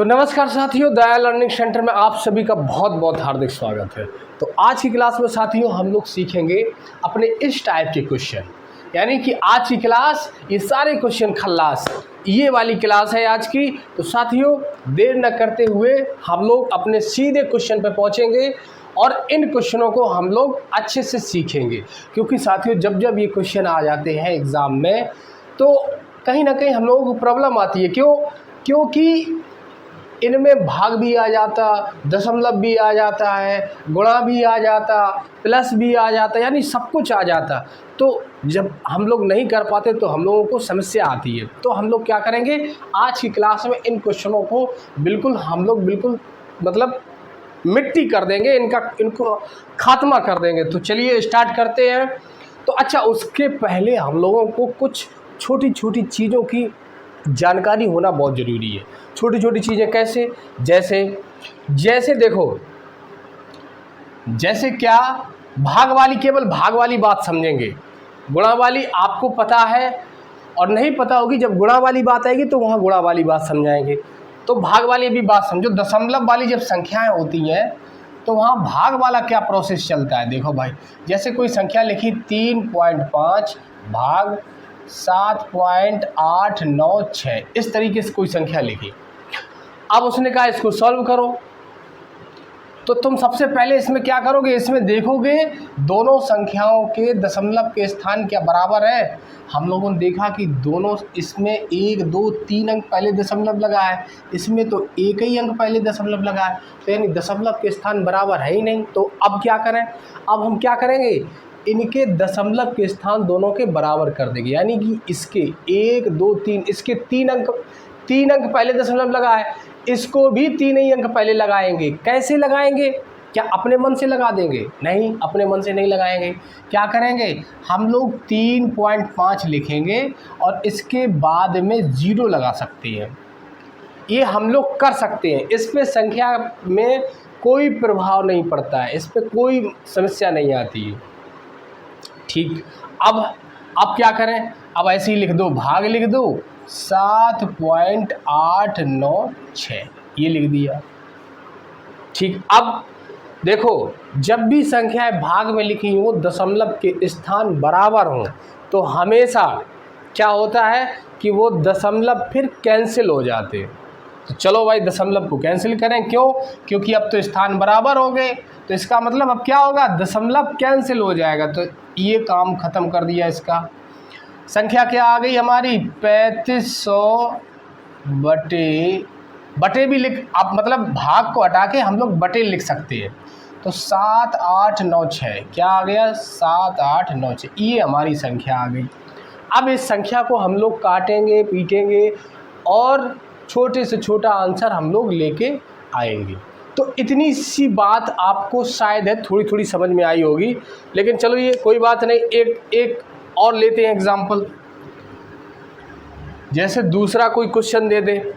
तो नमस्कार साथियों, दया लर्निंग सेंटर में आप सभी का बहुत बहुत हार्दिक स्वागत है। तो आज की क्लास में साथियों हम लोग सीखेंगे अपने इस टाइप के क्वेश्चन, यानी कि आज की क्लास ये सारे क्वेश्चन खल्लास, ये वाली क्लास है आज की। तो साथियों देर न करते हुए हम लोग अपने सीधे क्वेश्चन पर पहुंचेंगे और इन क्वेश्चनों को हम लोग अच्छे से सीखेंगे, क्योंकि साथियों जब जब ये क्वेश्चन आ जाते हैं एग्ज़ाम में तो कहीं ना कहीं हम लोगों को प्रॉब्लम आती है। क्योंकि इनमें भाग भी आ जाता, दशमलव भी आ जाता है, गुणा भी आ जाता, प्लस भी आ जाता, यानी सब कुछ आ जाता। तो जब हम लोग नहीं कर पाते तो हम लोगों को समस्या आती है। तो हम लोग क्या करेंगे, आज की क्लास में इन क्वेश्चनों को हम लोग बिल्कुल मतलब मिट्टी कर देंगे, इनको खात्मा कर देंगे। तो चलिए स्टार्ट करते हैं। तो अच्छा, उसके पहले हम लोगों को कुछ छोटी छोटी चीज़ों की जानकारी होना बहुत ज़रूरी है। छोटी छोटी चीज़ें कैसे, जैसे देखो, जैसे क्या, भाग वाली केवल भाग वाली बात समझेंगे, गुणा वाली आपको पता है और नहीं पता होगी। जब गुणा वाली बात आएगी तो वहाँ गुणा वाली बात समझाएंगे। तो भाग वाली भी बात समझो। दशमलव वाली जब संख्याएं होती हैं तो वहाँ भाग वाला क्या प्रोसेस चलता है। देखो भाई, जैसे कोई संख्या लिखी 3.5 भाग 7.896, इस तरीके से कोई संख्या लिखी। अब उसने कहा इसको सॉल्व करो, तो तुम सबसे पहले इसमें क्या करोगे, इसमें देखोगे दोनों संख्याओं के दशमलव के स्थान क्या बराबर है। हम लोगों ने देखा कि दोनों, इसमें 1 2 3 अंक पहले दशमलव लगा है, इसमें तो एक ही अंक पहले दशमलव लगा है, तो यानी दशमलव के स्थान बराबर है ही नहीं। तो अब क्या करें, अब हम क्या करेंगे, इनके दशमलव के स्थान दोनों के बराबर कर देंगे। यानी कि इसके 1 2 3, इसके 3 अंक पहले दशमलव लगा है, इसको भी 3 ही अंक पहले लगाएंगे। कैसे लगाएंगे, क्या अपने मन से लगा देंगे? नहीं, अपने मन से नहीं लगाएंगे। क्या करेंगे, हम लोग 3.5 लिखेंगे और इसके बाद में 0 लगा सकते हैं। ये हम लोग कर सकते हैं, इस पे संख्या में कोई प्रभाव नहीं पड़ता है, इस पे कोई समस्या नहीं आती है। ठीक, अब क्या करें, अब ऐसे ही लिख दो, भाग लिख दो 7.896, ये लिख दिया। ठीक, अब देखो, जब भी संख्याएं भाग में लिखी हो, दशमलव के स्थान बराबर हों, तो हमेशा क्या होता है कि वो दशमलव फिर कैंसिल हो जाते। तो चलो भाई दशमलव को कैंसिल करें। क्यों? क्योंकि अब तो स्थान बराबर हो गए, तो इसका मतलब अब क्या होगा, दशमलव कैंसिल हो जाएगा। तो ये काम ख़त्म कर दिया इसका। संख्या क्या आ गई हमारी, 3500 बटे भी लिख, आप मतलब भाग को हटा के हम लोग बटे लिख सकते हैं। तो 7896 क्या आ गया, 7896, ये हमारी संख्या आ गई। अब इस संख्या को हम लोग काटेंगे पीटेंगे और छोटे से छोटा आंसर हम लोग लेके आएंगे। तो इतनी सी बात आपको शायद है थोड़ी थोड़ी समझ में आई होगी, लेकिन चलो ये कोई बात नहीं। एक और लेते हैं एग्जाम्पल। जैसे दूसरा कोई क्वेश्चन दे दे,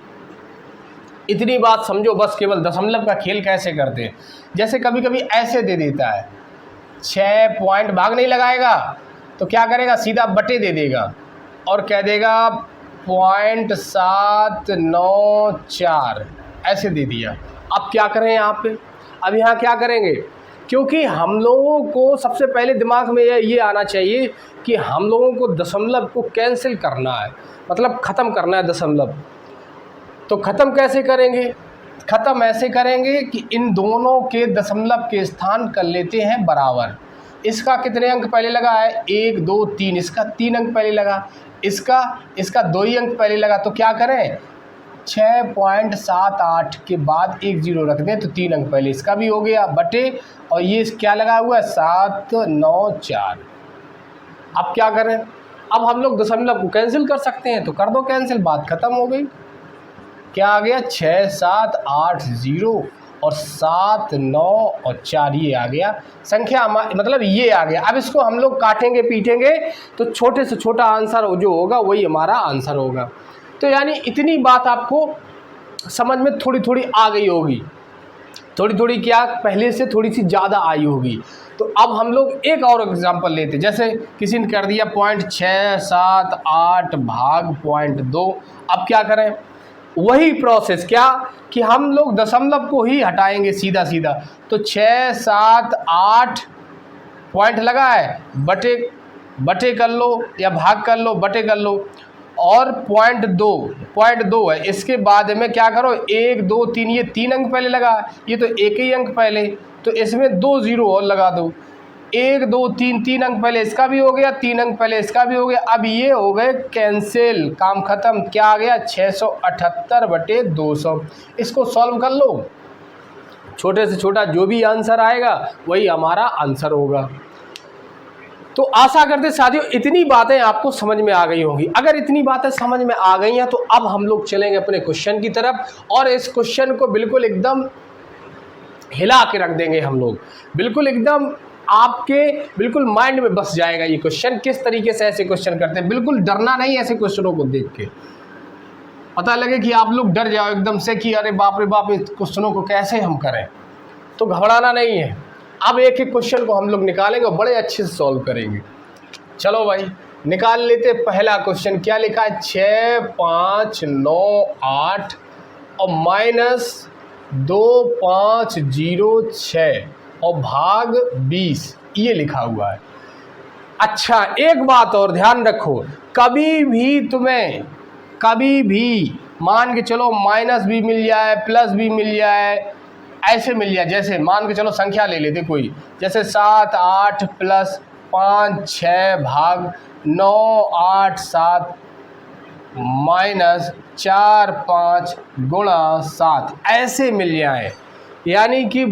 इतनी बात समझो बस, केवल दशमलव का खेल कैसे करते हैं। जैसे कभी कभी ऐसे दे देता है, 6 पॉइंट भाग नहीं लगाएगा तो क्या करेगा, सीधा बटे दे देगा और कह देगा 0.794, ऐसे दे दिया। अब क्या करें यहाँ पे, अब यहाँ क्या करेंगे, क्योंकि हम लोगों को सबसे पहले दिमाग में ये आना चाहिए कि हम लोगों को दशमलव को कैंसिल करना है, मतलब ख़त्म करना है दशमलव। तो ख़त्म कैसे करेंगे, ख़त्म ऐसे करेंगे कि इन दोनों के दशमलव के स्थान कर लेते हैं बराबर। इसका कितने अंक पहले लगा है, 1 2 3, इसका 3 अंक पहले लगा, इसका 2 ही अंक पहले लगा। तो क्या करें, 6.78 के बाद 1 0 रख दें, तो 3 अंक पहले इसका भी हो गया बटे, और ये क्या लगा हुआ है 794। अब क्या करें, अब हम लोग दशमलव को कैंसिल कर सकते हैं, तो कर दो कैंसिल, बात ख़त्म हो गई। क्या आ गया, 6 7 8 0 और 7 9 और 4, ये आ गया संख्या, मतलब ये आ गया। अब इसको हम लोग काटेंगे पीटेंगे तो छोटे से छोटा आंसर जो होगा वही हमारा आंसर होगा। तो यानी इतनी बात आपको समझ में थोड़ी थोड़ी आ गई होगी, थोड़ी थोड़ी क्या, पहले से थोड़ी सी ज़्यादा आई होगी। तो अब हम लोग एक और एग्जांपल लेते, जैसे किसी ने कर दिया 0.678 भाग 0.2। अब क्या करें, वही प्रोसेस क्या कि हम लोग दशमलव को ही हटाएंगे सीधा सीधा। तो 6, 7, 8 पॉइंट लगा है, बटे कर लो या भाग कर लो, बटे कर लो, और पॉइंट दो है। इसके बाद में क्या करो, 1, 2, 3, ये 3 अंक पहले लगा, ये तो एक ही अंक पहले, तो इसमें 2 जीरो और लगा दो। 1, 2, 3 अंक पहले इसका भी हो गया, 3 अंक पहले इसका भी हो गया। अब ये हो गए कैंसिल, काम खत्म। क्या आ गया, 678/200। इसको सॉल्व कर लो, छोटे से छोटा जो भी आंसर आएगा वही हमारा आंसर होगा। तो आशा करते साथियों इतनी बातें आपको समझ में आ गई होंगी। अगर इतनी बातें समझ में आ गई हैं तो अब हम लोग चलेंगे अपने क्वेश्चन की तरफ, और इस क्वेश्चन को बिल्कुल एकदम हिला के रख देंगे हम लोग, बिल्कुल एकदम आपके बिल्कुल माइंड में बस जाएगा ये क्वेश्चन, किस तरीके से ऐसे क्वेश्चन करते हैं। बिल्कुल डरना नहीं ऐसे क्वेश्चनों को देख के, पता लगे कि आप लोग डर जाओ एकदम से कि अरे बाप रे बाप, इस क्वेश्चनों को कैसे हम करें, तो घबराना नहीं है। अब एक एक क्वेश्चन को हम लोग निकालेंगे और बड़े अच्छे से सॉल्व करेंगे। चलो भाई निकाल लेते। पहला क्वेश्चन क्या लिखा है, 6, 5, 9, 8 और -2506 और भाग 20, ये लिखा हुआ है। अच्छा एक बात और ध्यान रखो, कभी भी मान के चलो माइनस भी मिल जाए, प्लस भी मिल जाए, ऐसे मिल जाए। जैसे मान के चलो संख्या ले लेते कोई, जैसे 7, 8 + 5, 6 भाग 9, 8, 7 -4, 5 × 7 ऐसे मिल जाए। यानी कि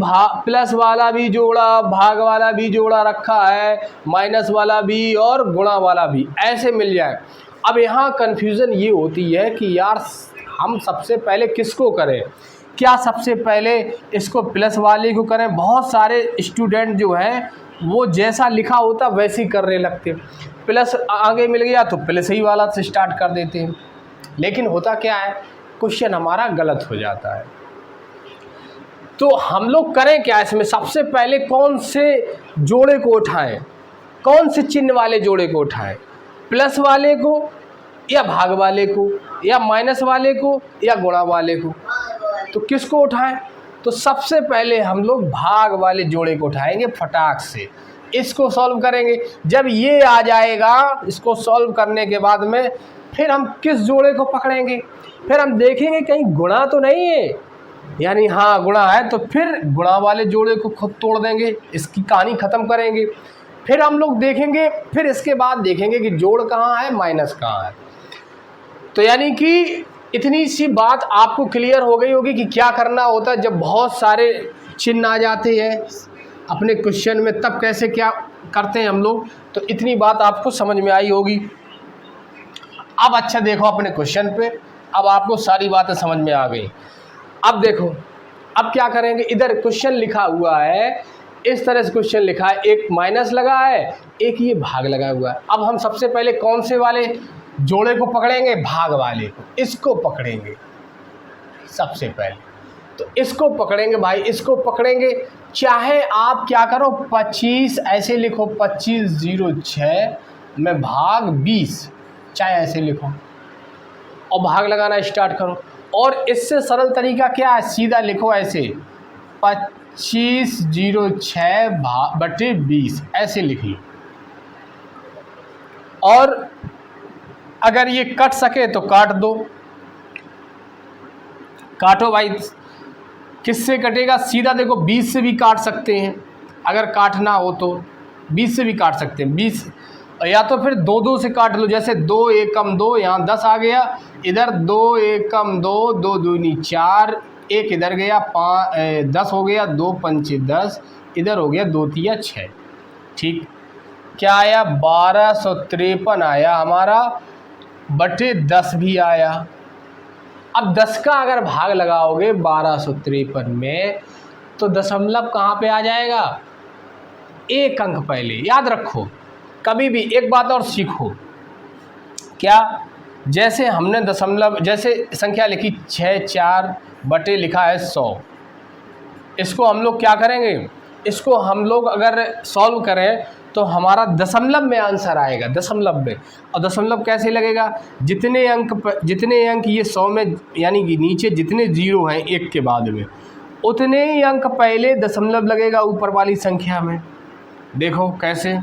प्लस वाला भी जोड़ा, भाग वाला भी जोड़ा रखा है, माइनस वाला भी और गुणा वाला भी, ऐसे मिल जाए। अब यहाँ कन्फ्यूज़न ये होती है कि यार हम सबसे पहले किसको करें, क्या सबसे पहले इसको प्लस वाले को करें। बहुत सारे स्टूडेंट जो हैं वो जैसा लिखा होता वैसे ही करने लगते, प्लस आगे मिल गया तो प्लस ही वाला से स्टार्ट कर देते हैं। लेकिन होता क्या है, क्वेश्चन हमारा गलत हो जाता है। तो हम लोग करें क्या इसमें, सबसे पहले कौन से जोड़े को उठाएं, कौन से चिन्ह वाले जोड़े को उठाएं, प्लस वाले को या भाग वाले को या माइनस वाले को या गुणा वाले को। तो किसको उठाएं, तो सबसे पहले हम लोग भाग वाले जोड़े को उठाएंगे फटाक से, इसको सॉल्व करेंगे। जब ये आ जाएगा, इसको सॉल्व करने के बाद में फिर हम किस जोड़े को पकड़ेंगे, फिर हम देखेंगे कहीं गुणा तो नहीं है, यानी हाँ गुणा है तो फिर गुणा वाले जोड़े को खुद तोड़ देंगे, इसकी कहानी ख़त्म करेंगे। फिर हम लोग देखेंगे, फिर इसके बाद देखेंगे कि जोड़ कहाँ है, माइनस कहाँ है। तो यानी कि इतनी सी बात आपको क्लियर हो गई होगी कि क्या करना होता है जब बहुत सारे चिन्ह आ जाते हैं अपने क्वेश्चन में, तब कैसे क्या करते हैं हम लोग। तो इतनी बात आपको समझ में आई होगी। अब अच्छा देखो अपने क्वेश्चन पे, अब आपको सारी बातें समझ में आ गई। अब देखो अब क्या करेंगे, इधर क्वेश्चन लिखा हुआ है, इस तरह से क्वेश्चन लिखा है, एक माइनस लगा है, एक ये भाग लगा हुआ है। अब हम सबसे पहले कौन से वाले जोड़े को पकड़ेंगे, भाग वाले को, इसको पकड़ेंगे सबसे पहले। तो इसको पकड़ेंगे भाई, इसको पकड़ेंगे। चाहे आप क्या करो, 25 ऐसे लिखो, 2506 में भाग 20, चाहे ऐसे लिखो और भाग लगाना स्टार्ट करो। और इससे सरल तरीका क्या है, सीधा लिखो ऐसे 2506/20 ऐसे लिख लो। और अगर ये कट सके तो काट दो, काटो भाई। किससे कटेगा, सीधा देखो 20 से भी काट सकते हैं, अगर काटना हो तो 20 से भी काट सकते हैं। 20 या तो फिर 2 से काट लो, जैसे 2 एकम 2, यहाँ 10 आ गया, इधर 2 एकम 2, 2 दूनी 4, 1 इधर गया, 10 हो गया, 2 पंचे 10, इधर हो गया 2 तिया 6। ठीक, क्या आया, 1253 आया हमारा, बटे 10 भी आया। अब 10 का अगर भाग लगाओगे 1253 में तो दशमलव कहाँ पे आ जाएगा, एक अंक पहले। याद रखो कभी भी एक बात और सीखो, क्या, जैसे हमने दशमलव, जैसे संख्या लिखी 6/4 बटे लिखा है 100, इसको हम लोग क्या करेंगे, इसको हम लोग अगर सॉल्व करें तो हमारा दशमलव में आंसर आएगा, दशमलव में। और दशमलव कैसे लगेगा, जितने अंक ये 100 में, यानी कि नीचे जितने जीरो हैं एक के बाद में, उतने ही अंक पहले दशमलव लगेगा ऊपर वाली संख्या में। देखो कैसे,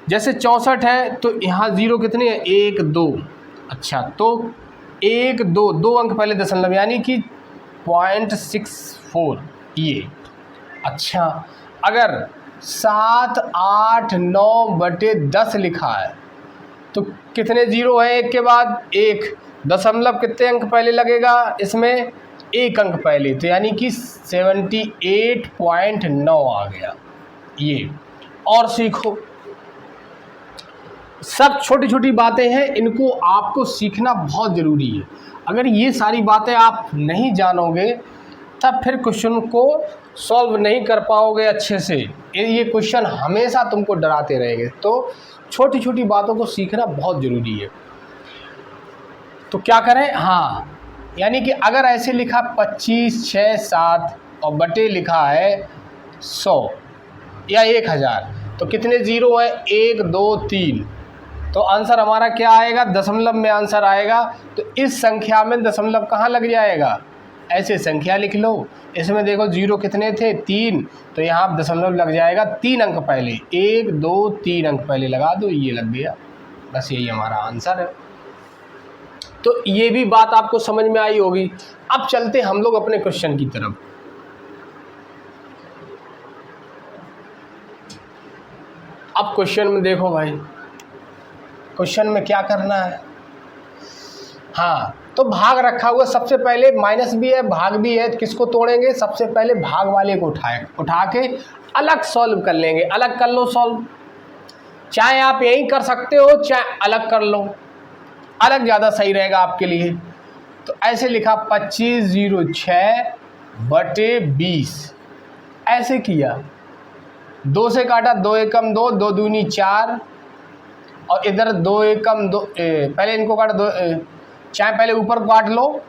जैसे 64 है तो यहाँ जीरो कितने हैं, 1 2। अच्छा, तो 1 2, 2 अंक पहले दशमलव, यानी कि 0.64 ये। अच्छा, अगर 7 8 9/10 लिखा है तो कितने जीरो हैं एक के बाद, 1 दशमलव, कितने अंक पहले लगेगा इसमें, 1 अंक पहले, तो यानी कि 78.9 आ गया ये। और सीखो, सब छोटी छोटी बातें हैं, इनको आपको सीखना बहुत ज़रूरी है। अगर ये सारी बातें आप नहीं जानोगे तब फिर क्वेश्चन को सॉल्व नहीं कर पाओगे अच्छे से। ये क्वेश्चन हमेशा तुमको डराते रहेंगे, तो छोटी छोटी बातों को सीखना बहुत ज़रूरी है। तो क्या करें, हाँ, यानी कि अगर ऐसे लिखा 25 6 7 और बटे लिखा है 100 या 1000, तो कितने ज़ीरो हैं, 1 2 3, तो आंसर हमारा क्या आएगा, दशमलव में आंसर आएगा। तो इस संख्या में दशमलव कहाँ लग जाएगा, ऐसे संख्या लिख लो, इसमें देखो जीरो कितने थे, 3, तो यहाँ दशमलव लग जाएगा 3 अंक पहले, 1 2 3 अंक पहले लगा दो, ये लग गया। बस यही हमारा आंसर है। तो ये भी बात आपको समझ में आई होगी। अब चलते हम लोग अपने क्वेश्चन की तरफ। अब क्वेश्चन में देखो भाई, क्वेश्चन में क्या करना है, हाँ, तो भाग रखा हुआ, सबसे पहले माइनस भी है भाग भी है, किसको तोड़ेंगे, सबसे पहले भाग वाले को उठा के अलग सॉल्व कर लेंगे। अलग कर लो सॉल्व, चाहे आप यही कर सकते हो चाहे अलग कर लो, अलग ज़्यादा सही रहेगा आपके लिए। तो ऐसे लिखा 25/06/20, ऐसे किया, 2 से काटा, 2 एकम 2, 2 दूनी 4, और इधर 2 एकम 2, पहले इनको काटा, 2, चाहे पहले ऊपर काट लो,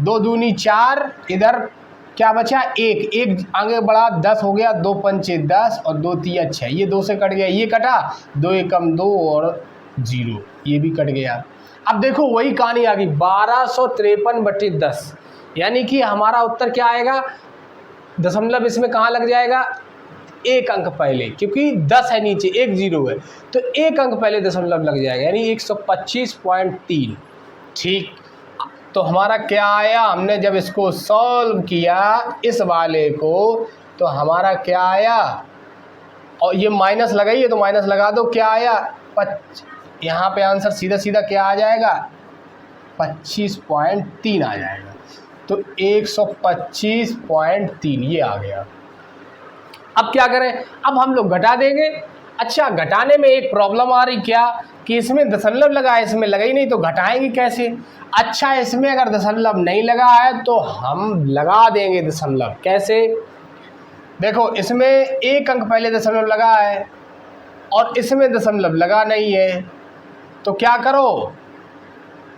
2 दूनी 4, इधर क्या बचा, 1 आगे बढ़ा, 10 हो गया, 2 पंचे 10 और 2 तिया 6, ये 2 से कट गया, ये कटा, 2 एकम 2 और 0, ये भी कट गया। अब देखो वही कहानी आ गई, 1253/10, यानी कि हमारा उत्तर क्या आएगा, दशमलव इसमें कहाँ लग जाएगा, 1 अंक पहले, क्योंकि 10 है नीचे, 1 0 है, तो 1 अंक पहले दशमलव लग जाएगा, यानी 125.3। ठीक, तो हमारा क्या आया, हमने जब इसको सॉल्व किया इस वाले को, तो हमारा क्या आया, और ये माइनस लगाइए तो माइनस लगा दो, क्या आया, यहाँ पे आंसर सीधा सीधा क्या आ जाएगा, 25.3 आ जाएगा। तो 125.3 ये आ गया। अब क्या करें, अब हम लोग घटा देंगे। अच्छा, घटाने में एक प्रॉब्लम आ रही, क्या कि इसमें दशमलव लगा है, इसमें लगा ही नहीं, तो घटाएंगे कैसे। अच्छा, इसमें अगर दशमलव नहीं लगा है तो हम लगा देंगे दशमलव। कैसे, देखो इसमें 1 अंक पहले दशमलव लगा है और इसमें दशमलव लगा नहीं है, तो क्या करो,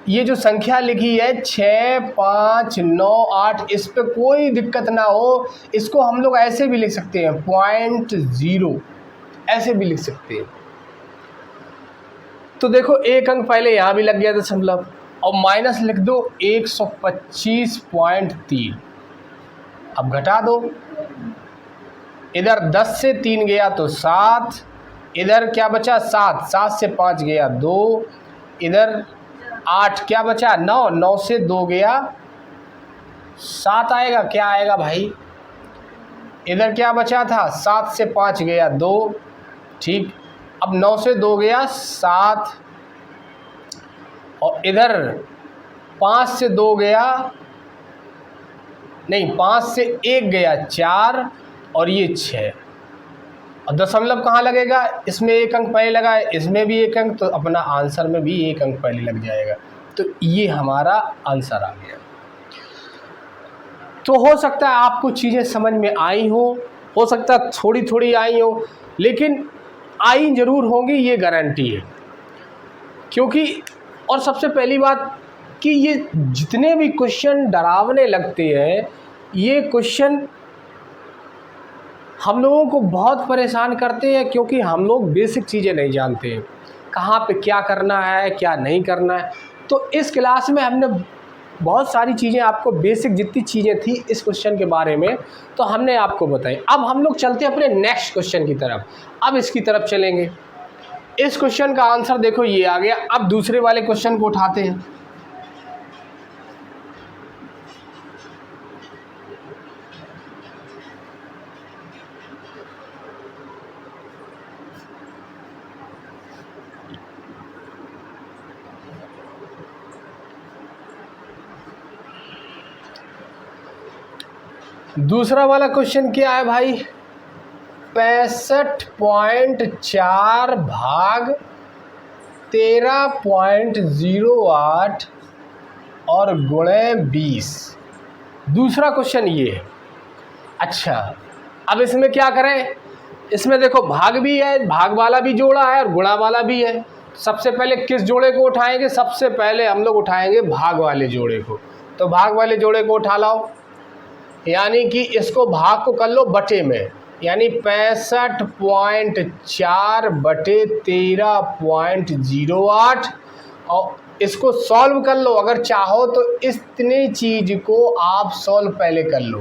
ये जो संख्या लिखी है 6 5 9 8, इस पे कोई दिक्कत ना हो, इसको हम लोग ऐसे भी लिख सकते हैं 0.0, ऐसे भी लिख सकते हैं। तो देखो 1 अंक पहले यहाँ भी लग गया दशमलव, और माइनस लिख दो 125.3। अब घटा दो, इधर 10 से 3 गया तो 7, इधर क्या बचा 7, 7 से 5 गया 2, इधर 8 क्या बचा 9, 9 से 2 गया 7 आएगा, क्या आएगा भाई, इधर क्या बचा था 7 से 5 गया 2, ठीक, अब 9 से 2 गया 7, और इधर 5 से 2 गया नहीं, 5 से 1 गया 4, और ये 6, और दशमलव कहाँ लगेगा, इसमें 1 अंक पहले लगा है, इसमें भी 1 अंक, तो अपना आंसर में भी 1 अंक पहले लग जाएगा। तो ये हमारा आंसर आ गया। तो हो सकता है आपको चीज़ें समझ में आई हो सकता है थोड़ी थोड़ी आई हो, लेकिन आई ज़रूर होंगी, ये गारंटी है। क्योंकि और सबसे पहली बात कि ये जितने भी क्वेश्चन डरावने लगते हैं, ये क्वेश्चन हम लोगों को बहुत परेशान करते हैं क्योंकि हम लोग बेसिक चीज़ें नहीं जानते हैं, कहाँ पे क्या करना है क्या नहीं करना है। तो इस क्लास में हमने बहुत सारी चीज़ें आपको बेसिक जितनी चीज़ें थी इस क्वेश्चन के बारे में तो हमने आपको बताई। अब हम लोग चलते हैं अपने नेक्स्ट क्वेश्चन की तरफ। अब इसकी तरफ चलेंगे। इस क्वेश्चन का आंसर देखो ये आ गया। अब दूसरे वाले क्वेश्चन को उठाते हैं। दूसरा वाला क्वेश्चन क्या है भाई? 65.4 भाग 13.08 और गुणे 20। दूसरा क्वेश्चन ये है। अच्छा, अब इसमें क्या करें? इसमें देखो भाग भी है, भाग वाला भी जोड़ा है और गुणा वाला भी है। सबसे पहले किस जोड़े को उठाएंगे? सबसे पहले हम लोग उठाएंगे भाग वाले जोड़े को। तो भाग वाले जोड़े को उठा लाओ, यानी कि इसको भाग को कर लो बटे में, यानी 65.4 बटे 13.08 और इसको सॉल्व कर लो। अगर चाहो तो इतनी चीज़ को आप सॉल्व पहले कर लो,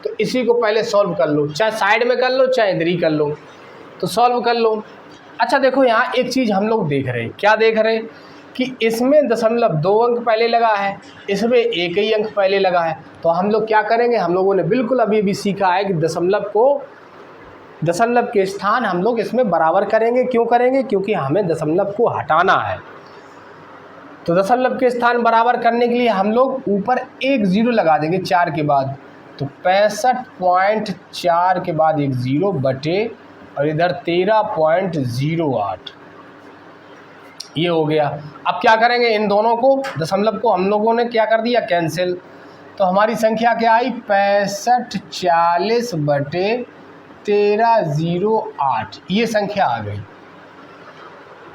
तो इसी को पहले सॉल्व कर लो, चाहे साइड में कर लो चाहे इधर ही कर लो, तो सॉल्व कर लो। अच्छा देखो यहाँ एक चीज़ हम लोग देख रहे हैं। क्या देख रहे हैं? कि इसमें 0.2 अंक पहले लगा है, इसमें 1 ही अंक पहले लगा है। तो हम लोग क्या करेंगे? हम लोगों ने बिल्कुल अभी भी सीखा है कि दशमलव के स्थान हम लोग इसमें बराबर करेंगे। क्यों करेंगे? क्योंकि हमें दशमलव को हटाना है। तो दशमलव के स्थान बराबर करने के लिए हम लोग ऊपर 1 0 लगा देंगे 4 के बाद। तो 65.4 के बाद 1 0 बटे और इधर 13.08, ये हो गया। अब क्या करेंगे? इन दोनों को, दशमलव को हम लोगों ने क्या कर दिया? कैंसिल। तो हमारी संख्या क्या आई? 6540 बटे 1308, ये संख्या आ गई।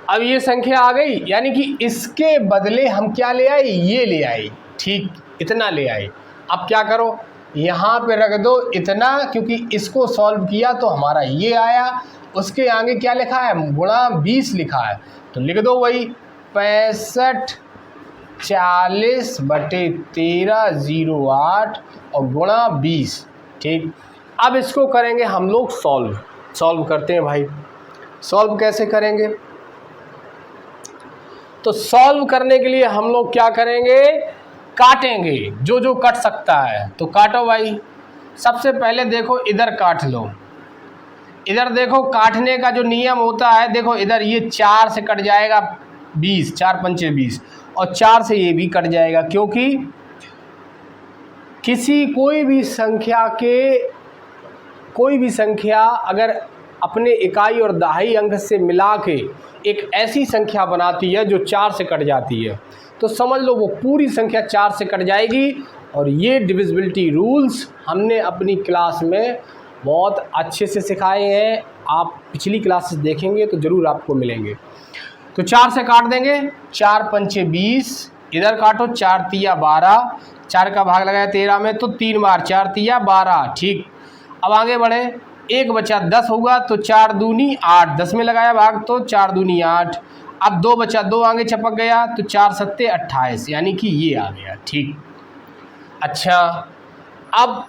अब ये संख्या आ गई, यानी कि इसके बदले हम क्या ले आए? ये ले आए। ठीक, इतना ले आए। अब क्या करो? यहाँ पे रख दो इतना, क्योंकि इसको सॉल्व किया तो हमारा ये आया। उसके आगे क्या लिखा है? गुणा 20 लिखा है, तो लिख दो वही 6540 बटे 1308 और गुणा 20। ठीक, अब इसको करेंगे हम लोग सॉल्व करते हैं भाई। सॉल्व कैसे करेंगे? तो सॉल्व करने के लिए हम लोग क्या करेंगे? काटेंगे, जो जो कट सकता है तो काटो भाई। सबसे पहले देखो इधर काट लो। इधर देखो काटने का जो नियम होता है, देखो इधर ये 4 से कट जाएगा 20, 4 पंचे 20, और 4 से ये भी कट जाएगा, क्योंकि कोई भी संख्या अगर अपने इकाई और दहाई अंक से मिला के एक ऐसी संख्या बनाती है जो 4 से कट जाती है, तो समझ लो वो पूरी संख्या 4 से कट जाएगी। और ये डिविजिबिलिटी रूल्स हमने अपनी क्लास में बहुत अच्छे से सिखाए हैं। आप पिछली क्लासेस देखेंगे तो ज़रूर आपको मिलेंगे। तो 4 से काट देंगे, 4 पंचे 20, इधर काटो 4 तिया 12, 4 का भाग लगाया 13 में तो 3 बार 4 तिया 12। ठीक, अब आगे बढ़े। 1 बचा 10 होगा तो 4 दूनी 8, 10 में लगाया भाग तो 4 दूनी 8। अब 2 बचा, 2 आगे चपक गया तो 4 सत्ते 28, यानी कि ये आ गया। ठीक, अच्छा अब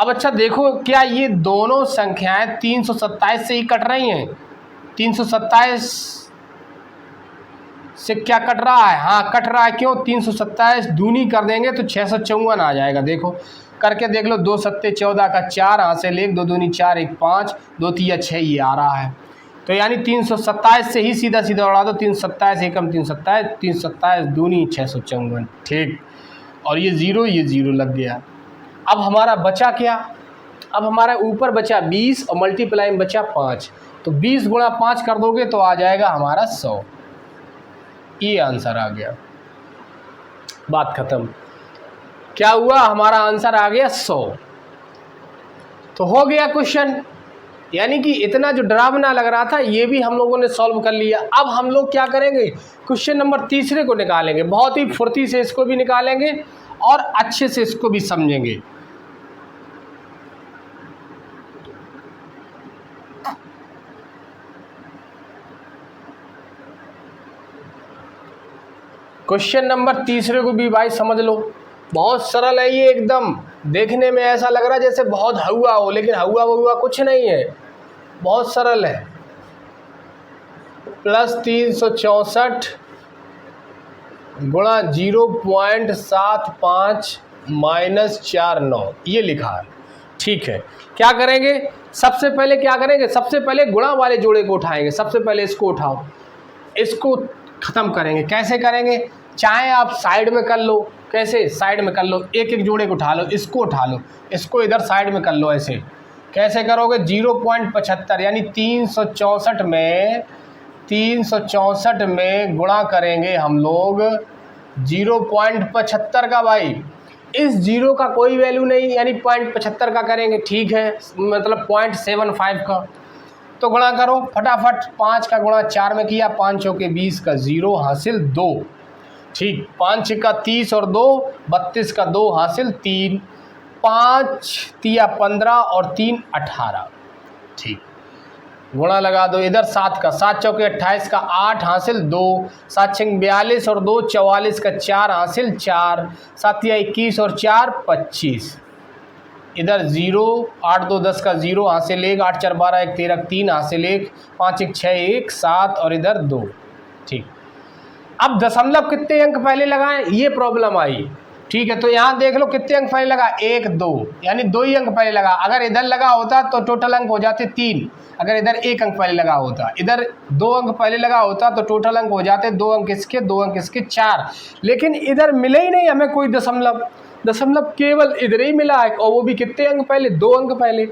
अच्छा देखो, क्या ये दोनों संख्याएं 327 से ही कट रही हैं? 327 से क्या कट रहा है? हाँ कट रहा है। क्यों? 327 दूनी कर देंगे तो 654 आ जाएगा। देखो करके देख लो। 2 सत्ते 14 का 4 हाथ से ले, 2 दूनी 4, 1 5, 2 तिया 6, ये आ रहा है। तो यानी 327 से ही सीधा उड़ा दो। 327 एकम 327, 327 दूनी 654। ठीक, और ये 0 लग गया। अब हमारा बचा क्या? अब हमारा ऊपर बचा 20 और मल्टीप्लाई में बचा 5। तो 20 गुणा 5 कर दोगे तो आ जाएगा हमारा 100। ये आंसर आ गया, बात खत्म। क्या हुआ? हमारा आंसर आ गया 100। तो हो गया क्वेश्चन। यानी कि इतना जो डरावना लग रहा था ये भी हम लोगों ने सॉल्व कर लिया। अब हम लोग क्या करेंगे? क्वेश्चन नंबर 3 को निकालेंगे। बहुत ही फुर्ती से इसको भी निकालेंगे और अच्छे से इसको भी समझेंगे। क्वेश्चन नंबर तीसरे को भी भाई समझ लो, बहुत सरल है ये एकदम। देखने में ऐसा लग रहा है जैसे बहुत हवा हो, लेकिन हवा वहुआ कुछ नहीं है, बहुत सरल है। प्लस 364 गुणा 0.75 माइनस 49 ये लिखा है। ठीक है, क्या करेंगे सबसे पहले, क्या करेंगे सबसे पहले गुणा वाले जोड़े को उठाएंगे। सबसे पहले इसको उठाओ, इसको ख़त्म करेंगे। कैसे करेंगे, चाहे आप साइड में कर लो, कैसे साइड में कर लो, एक एक जोड़े को उठा लो, इसको उठा लो, इसको इधर साइड में कर लो। ऐसे कैसे करोगे, 0.75 यानी 364 में गुणा करेंगे हम लोग 0.75 का। भाई इस जीरो का कोई वैल्यू नहीं, यानी 0.75 का करेंगे, ठीक है, मतलब 0.75 का। तो गुणा करो फटाफट, 5 का गुणा 4 में किया, 5 चौके 20 का 0 हासिल 2, ठीक, 5 का 30 और 2 32 का 2 हासिल 3, 5 तिया 15 और 3 18, ठीक, गुणा लगा दो इधर 7 का, 7 चौके 28 का 8 हासिल 2, 7 छंग 42 और 2 44 का 4 हासिल 4, 7 या 21 और 4 25, इधर 0, 8 2 10 का 0 हासिल 1, 8 4 12 1 13 3 हासिल 1, 5 1 6 1 7 और इधर 2, ठीक। अब दशमलव कितने अंक पहले लगाएं, ये प्रॉब्लम आई, ठीक है। तो यहाँ देख लो कितने अंक पहले लगा, 1 2, यानी 2 ही अंक पहले लगा। अगर इधर लगा होता तो टोटल अंक हो जाते 3, अगर इधर 1 अंक पहले लगा होता, इधर 2 अंक पहले लगा होता तो टोटल अंक हो जाते 2 अंक इसके 2 अंक इसके 4, लेकिन इधर मिले ही नहीं हमें कोई दशमलव, दशमलव केवल इधर ही मिला है, और वो भी कितने अंक पहले, 2 अंक पहले।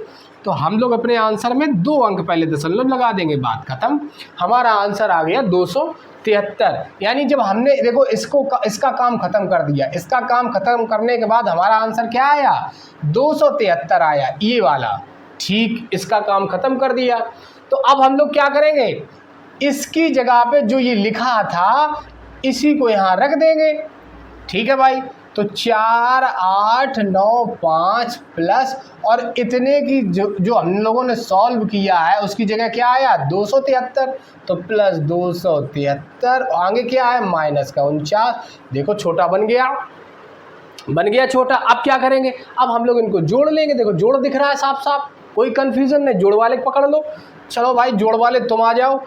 तो हम लोग अपने आंसर में 2 अंक पहले दशमलव लगा देंगे, बात खत्म। हमारा आंसर आ गया 273। यानी जब हमने देखो इसका काम खत्म कर दिया, इसका काम खत्म करने के बाद हमारा आंसर क्या आया, 273 आया, ये वाला, ठीक, इसका काम खत्म कर दिया। तो अब हम लोग क्या करेंगे, इसकी जगह पे जो ये लिखा था इसी को यहाँ रख देंगे, ठीक है भाई। तो 4 8 9 5 प्लस और इतने की जो हम लोगों ने सॉल्व किया है उसकी जगह क्या आया, 273, तो प्लस 273, आगे क्या है माइनस का 49। देखो छोटा बन गया छोटा। अब क्या करेंगे, अब हम लोग इनको जोड़ लेंगे। देखो जोड़ दिख रहा है साफ साफ, कोई कन्फ्यूज़न नहीं, जोड़ वाले पकड़ लो। चलो भाई जोड़ वाले तुम आ जाओ,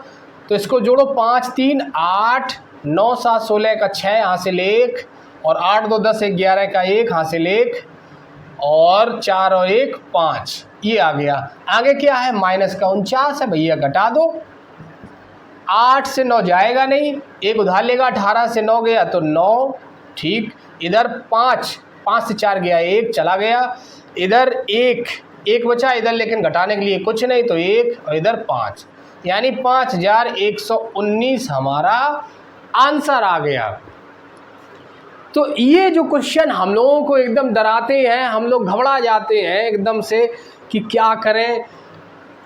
तो इसको जोड़ो, 5 3 8 9 7 16 का 6 हासिल 1 और 8 2 10 11 का 1 हासिल 1 और 4 और 1 5, ये आ गया। आगे क्या है, माइनस का 49 है भैया, घटा दो, 8 से 9 जाएगा नहीं, एक उधार लेगा, 18 से 9 गया तो 9, ठीक। इधर 5 से 4 गया 1 चला गया, इधर 1 बचा इधर, लेकिन घटाने के लिए कुछ नहीं, तो 1 और इधर 5, यानी 5119 हमारा आंसर आ गया। तो ये जो क्वेश्चन हम लोगों को एकदम डराते हैं, हम लोग घबरा जाते हैं एकदम से कि क्या करें,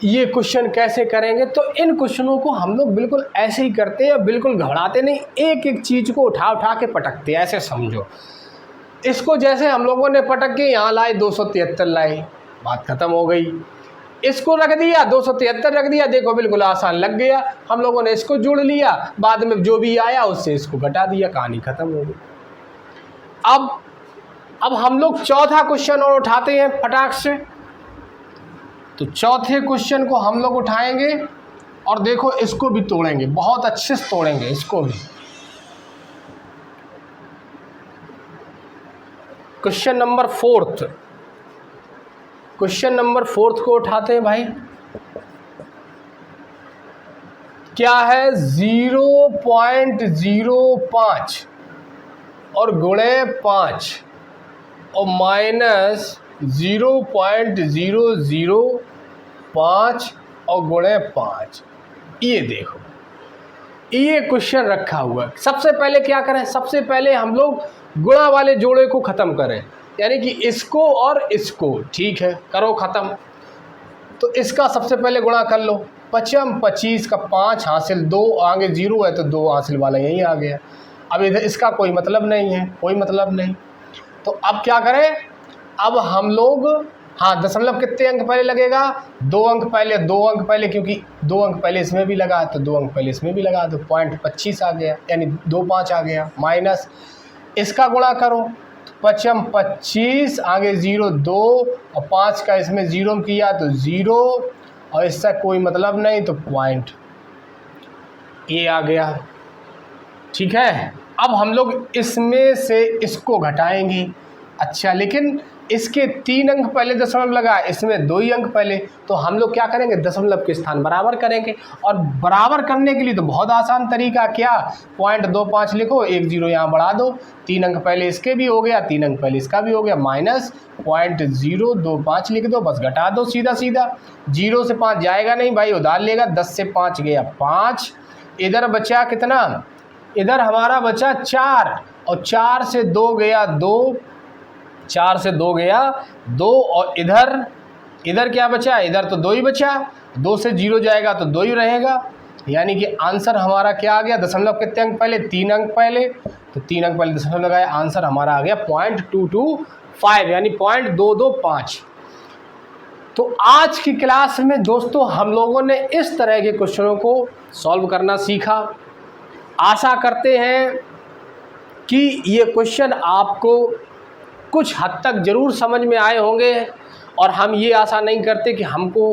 ये क्वेश्चन कैसे करेंगे। तो इन क्वेश्चनों को हम लोग बिल्कुल ऐसे ही करते हैं, बिल्कुल घबराते नहीं, एक एक चीज़ को उठा के पटकते हैं, ऐसे समझो। इसको जैसे हम लोगों ने पटक के यहाँ लाए, 273 लाए, बात खत्म हो गई। इसको रख दिया, 273 रख दिया, देखो बिल्कुल आसान लग गया। हम लोगों ने इसको जोड़ लिया, बाद में जो भी आया उससे इसको घटा दिया, कहानी खत्म हो गई। अब हम लोग चौथा क्वेश्चन और उठाते हैं फटाक से। तो चौथे क्वेश्चन को हम लोग उठाएंगे और देखो इसको भी तोड़ेंगे, बहुत अच्छे से तोड़ेंगे इसको भी। क्वेश्चन नंबर 4, क्वेश्चन नंबर 4 को उठाते हैं भाई। क्या है, 0.05 और गुणे 5 और माइनस 0.005 और गुणे 5। ये देखो ये क्वेश्चन रखा हुआ है। सबसे पहले क्या करें, सबसे पहले हम लोग गुणा वाले जोड़े को ख़त्म करें, यानी कि इसको और इसको, ठीक है, करो ख़त्म। तो इसका सबसे पहले गुणा कर लो, 25 का 5 हासिल 2, आगे 0 है तो 2 हासिल वाला यही आ गया। अब इधर इसका कोई मतलब नहीं है, कोई मतलब नहीं। तो अब क्या करें, अब हम लोग हाँ, दशमलव कितने अंक पहले लगेगा? 2 अंक पहले, 2 अंक पहले, क्योंकि 2 अंक पहले इसमें भी लगा तो 2 अंक पहले इसमें भी लगा, तो 0.25 आ गया, यानी 25 आ गया। माइनस इसका गुणा करो, 5 25, आगे 0 2 और 5 का इसमें 0 किया तो 0, और इससे कोई मतलब नहीं तो पॉइंट ये आ गया। ठीक है, अब हम लोग इसमें से इसको घटाएंगे। अच्छा, लेकिन इसके 3 अंक पहले दशमलव लगा, इसमें 2 ही अंक पहले, तो हम लोग क्या करेंगे? दशमलव के स्थान बराबर करेंगे। और बराबर करने के लिए तो बहुत आसान तरीका, क्या? 0.25 लिखो, 1 0 यहाँ बढ़ा दो, 3 अंक पहले इसके भी हो गया, 3 अंक पहले इसका भी हो गया, माइनस 0.025 लिख दो, बस घटा दो सीधा सीधा। 0 से 5 जाएगा नहीं भाई, उधार लेगा, 10 से 5 गया 5, इधर बचा कितना? इधर हमारा बचा 4, और 4 से 2 गया 2, 4 से 2 गया 2, और इधर क्या बचा? इधर तो 2 ही बचा, 2 से 0 जाएगा तो 2 ही रहेगा, यानी कि आंसर हमारा क्या आ गया? दशमलव कितने अंक पहले? 3 अंक पहले, तो 3 अंक पहले दशमलव लगाया, आंसर हमारा आ गया 0.225, यानी 0.225। तो आज की क्लास में दोस्तों हम लोगों ने इस तरह के क्वेश्चनों को सॉल्व करना सीखा। आशा करते हैं कि ये क्वेश्चन आपको कुछ हद तक ज़रूर समझ में आए होंगे, और हम ये आशा नहीं करते कि हमको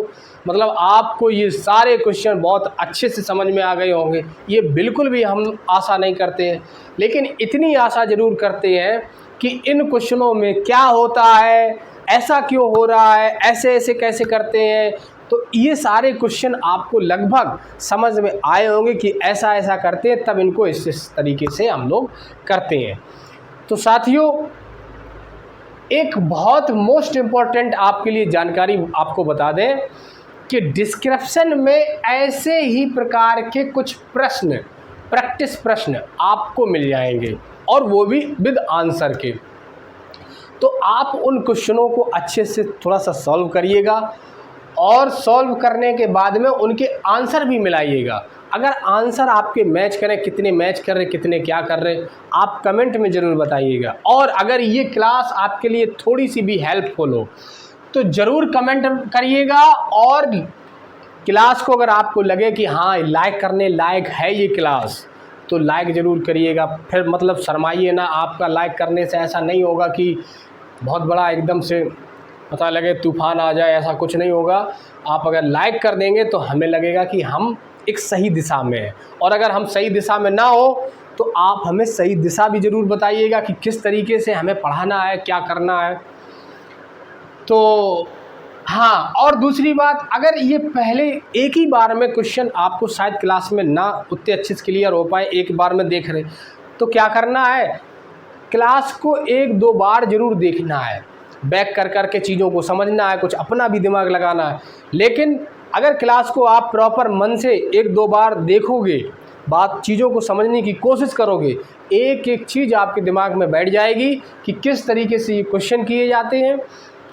मतलब आपको ये सारे क्वेश्चन बहुत अच्छे से समझ में आ गए होंगे, ये बिल्कुल भी हम आशा नहीं करते हैं। लेकिन इतनी आशा ज़रूर करते हैं कि इन क्वेश्चनों में क्या होता है, ऐसा क्यों हो रहा है, ऐसे ऐसे कैसे करते हैं, तो ये सारे क्वेश्चन आपको लगभग समझ में आए होंगे कि ऐसा ऐसा करते हैं, तब इनको इस तरीके से हम लोग करते हैं। तो साथियों, एक बहुत मोस्ट इम्पॉर्टेंट आपके लिए जानकारी आपको बता दें कि डिस्क्रिप्शन में ऐसे ही प्रकार के कुछ प्रश्न, प्रैक्टिस प्रश्न आपको मिल जाएंगे, और वो भी विद आंसर के। तो आप उन क्वेश्चनों को अच्छे से थोड़ा सा सॉल्व करिएगा, और सॉल्व करने के बाद में उनके आंसर भी मिलाइएगा। अगर आंसर आपके मैच करें, कितने मैच कर रहे, कितने क्या कर रहे, आप कमेंट में ज़रूर बताइएगा। और अगर ये क्लास आपके लिए थोड़ी सी भी हेल्पफुल हो तो ज़रूर कमेंट करिएगा, और क्लास को अगर आपको लगे कि हाँ लाइक करने लायक है ये क्लास, तो लाइक ज़रूर करिएगा। फिर मतलब शर्माइए ना, आपका लाइक करने से ऐसा नहीं होगा कि बहुत बड़ा एकदम से पता लगे तूफान आ जाए, ऐसा कुछ नहीं होगा। आप अगर लाइक कर देंगे तो हमें लगेगा कि हम एक सही दिशा में हैं, और अगर हम सही दिशा में ना हो तो आप हमें सही दिशा भी ज़रूर बताइएगा कि किस तरीके से हमें पढ़ाना है, क्या करना है। तो हाँ, और दूसरी बात, अगर ये पहले एक ही बार में क्वेश्चन आपको शायद क्लास में ना उतने अच्छे से क्लियर हो पाए, एक बार में देख रहे, तो क्या करना है? क्लास को 1-2 बार ज़रूर देखना है, बैक कर कर के चीज़ों को समझना है, कुछ अपना भी दिमाग लगाना है। लेकिन अगर क्लास को आप प्रॉपर मन से 1-2 बार देखोगे, बात चीज़ों को समझने की कोशिश करोगे, एक एक चीज़ आपके दिमाग में बैठ जाएगी कि किस तरीके से ये क्वेश्चन किए जाते हैं,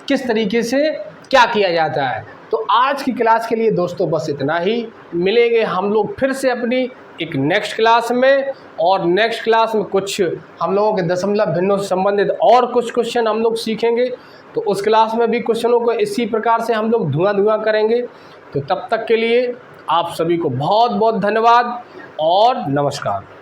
किस तरीके से क्या किया जाता है। तो आज की क्लास के लिए दोस्तों बस इतना ही। मिलेंगे हम लोग फिर से अपनी एक नेक्स्ट क्लास में, और नेक्स्ट क्लास में कुछ हम लोगों के दशमलव भिन्नों से संबंधित और कुछ क्वेश्चन हम लोग सीखेंगे। तो उस क्लास में भी क्वेश्चनों को इसी प्रकार से हम लोग धुआं करेंगे। तो तब तक के लिए आप सभी को बहुत बहुत धन्यवाद और नमस्कार।